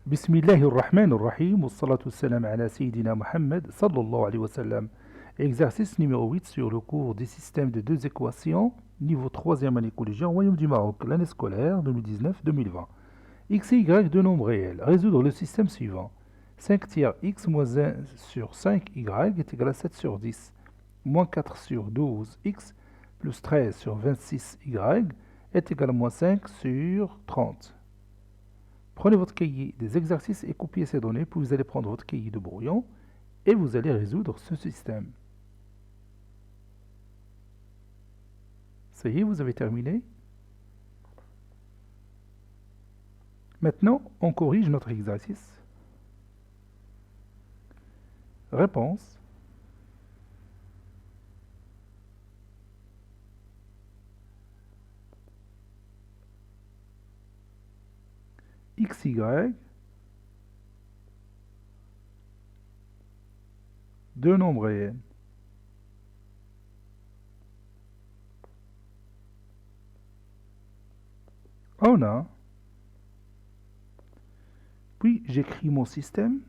بسم الله الرحمن الرحيم والصلاة والسلام على سيدنا Mohammed sallallahu alayhi wa sallam. Exercice numéro 8 sur le cours des systèmes de deux équations, niveau 3e année collégienne, Royaume du Maroc, l'année scolaire 2019-2020. X et Y, deux nombres réels. Résoudre le système suivant. 5 tiers x moins 1 sur 5y est égal à 7 sur 10. Moins 4 sur 12x plus 13 sur 26y est égal à moins 5 sur 30. Prenez votre cahier des exercices et copiez ces données, puis vous allez prendre votre cahier de brouillon et vous allez résoudre ce système. Ça y est, vous avez terminé. Maintenant, on corrige notre exercice. Réponse. XY, deux nombres réels. On a, puis j'écris mon système.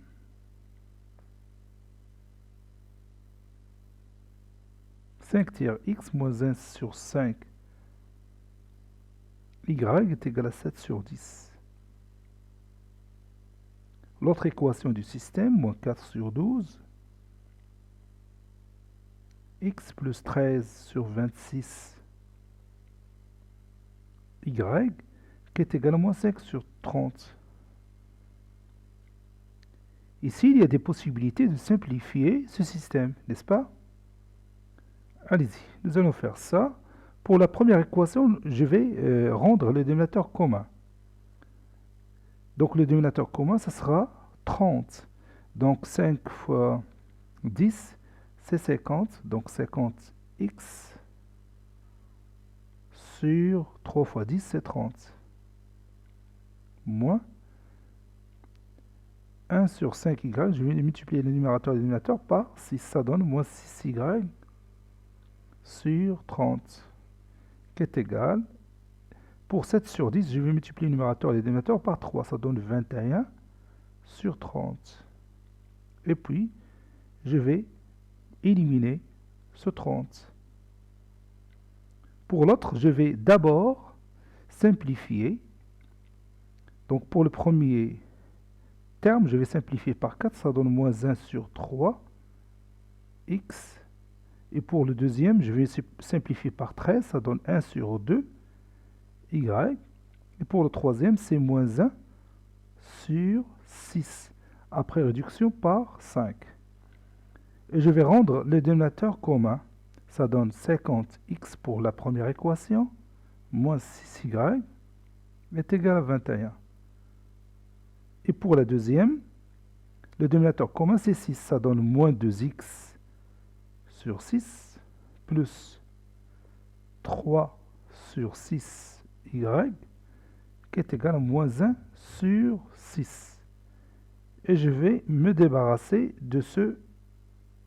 Cinq tiers x moins 1 sur 5 y est égal à 7 sur 10. L'autre équation du système, moins 4 sur 12, x plus 13 sur 26, y, qui est égal à moins 5 sur 30. Ici, il y a des possibilités de simplifier ce système, n'est-ce pas? Allez-y, nous allons faire ça. Pour la première équation, je vais rendre le dénominateur commun. Donc le dénominateur commun, ça sera 30. Donc 5 fois 10, c'est 50. Donc 50x sur 3 fois 10, c'est 30. Moins 1 sur 5y, je vais multiplier le numérateur et le dénominateur par 6. Ça donne moins 6y sur 30, qui est égal. Pour 7 sur 10, je vais multiplier le numérateur et le dénominateur par 3. Ça donne 21 sur 30. Et puis, je vais éliminer ce 30. Pour l'autre, je vais d'abord simplifier. Donc, pour le premier terme, je vais simplifier par 4. Ça donne moins 1 sur 3 x. Et pour le deuxième, je vais simplifier par 13. Ça donne 1 sur 2 y. Et pour le troisième, c'est moins 1 sur 6, après réduction par 5. Et je vais rendre le dénominateur commun. Ça donne 50x pour la première équation, moins 6y est égal à 21. Et pour la deuxième, le dénominateur commun, c'est 6. Ça donne moins 2x sur 6, plus 3 sur 6y, qui est égal à moins 1 sur 6. Et je vais me débarrasser de ce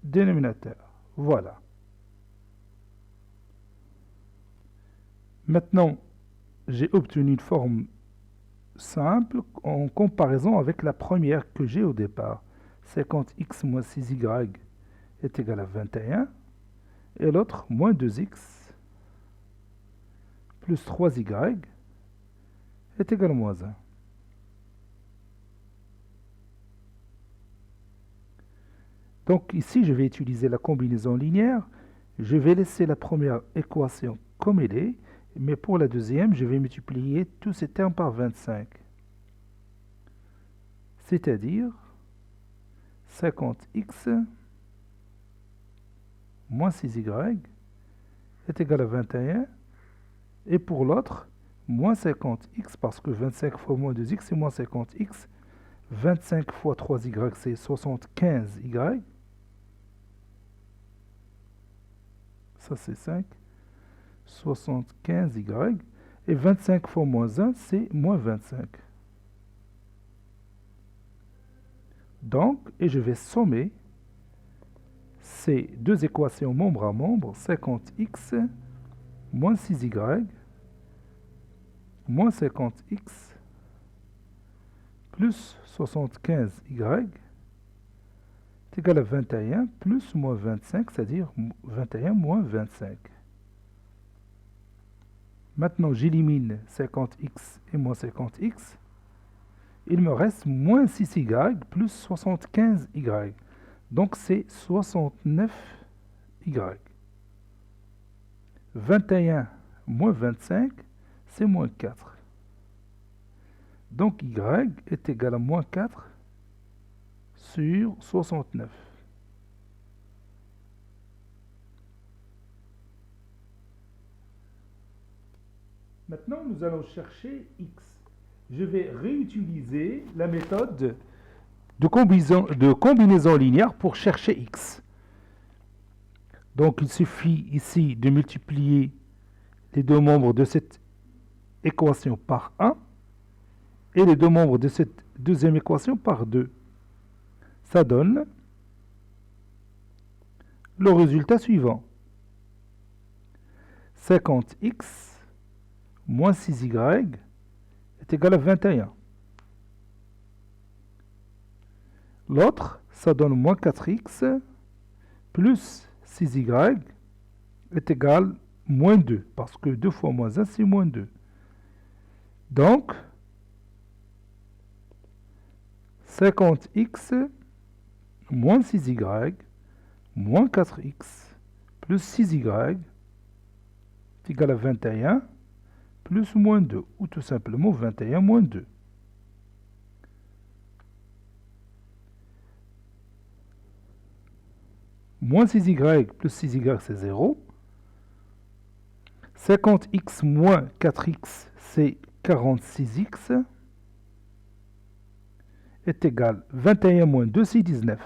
dénominateur. Voilà. Maintenant, j'ai obtenu une forme simple en comparaison avec la première que j'ai au départ. 50x moins 6y est égal à 21. Et l'autre, moins 2x plus 3y est égal à moins 1. Donc ici, je vais utiliser la combinaison linéaire. Je vais laisser la première équation comme elle est, mais pour la deuxième, je vais multiplier tous ces termes par 25. C'est-à-dire 50x moins 6y est égal à 21. Et pour l'autre, moins 50x, parce que 25 fois moins 2x, c'est moins 50x. 25 fois 3y, c'est 75y. Ça, c'est 5. 75y. Et 25 fois moins 1, c'est moins 25. Donc, et je vais sommer ces deux équations membre à membre, 50x moins 6y moins 50x plus 75y est égal à 21 plus moins 25, c'est-à-dire 21 moins 25. Maintenant, j'élimine 50x et moins 50x. Il me reste moins 6y plus 75y. Donc, c'est 69y. 21 moins 25, c'est moins 4. Donc, y est égal à moins 4 sur 69. Maintenant, nous allons chercher x. Je vais réutiliser la méthode de combinaison linéaire pour chercher x. Donc, il suffit ici de multiplier les deux membres de cette équation par 1 et les deux membres de cette deuxième équation par 2. Ça donne le résultat suivant. 50x moins 6y est égal à 21. L'autre, ça donne moins 4x plus 6y est égal à moins 2, parce que 2 fois moins 1, c'est moins 2. Donc, 50x moins 6y moins 4x plus 6y est égal à 21 plus ou moins 2, ou tout simplement 21 moins 2. Moins 6y plus 6y, c'est 0. 50x moins 4x, c'est 46x, est égal à 21 moins 2, c'est 19.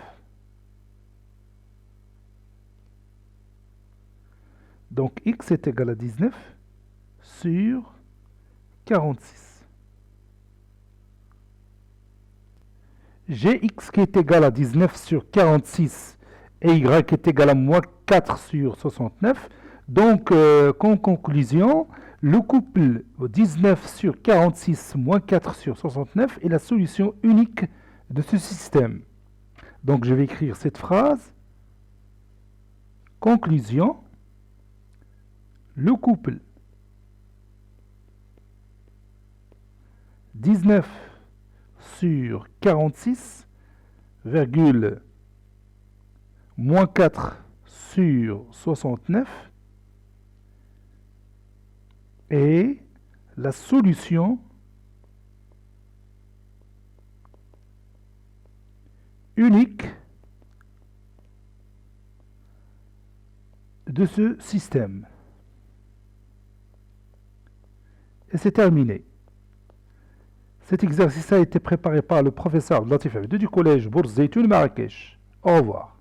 Donc x est égal à 19 sur 46. Gx qui est égal à 19 sur 46 et y est égal à moins 4 sur 69. Donc, en conclusion, le couple 19 sur 46 moins 4 sur 69 est la solution unique de ce système. Donc, je vais écrire cette phrase. Conclusion, le couple 19 sur 46, virgule, moins 4 sur 69 est la solution unique de ce système. Et c'est terminé. Cet exercice a été préparé par le professeur Latif Abdou du collège Bourz Zeytoun Marrakech. Au revoir.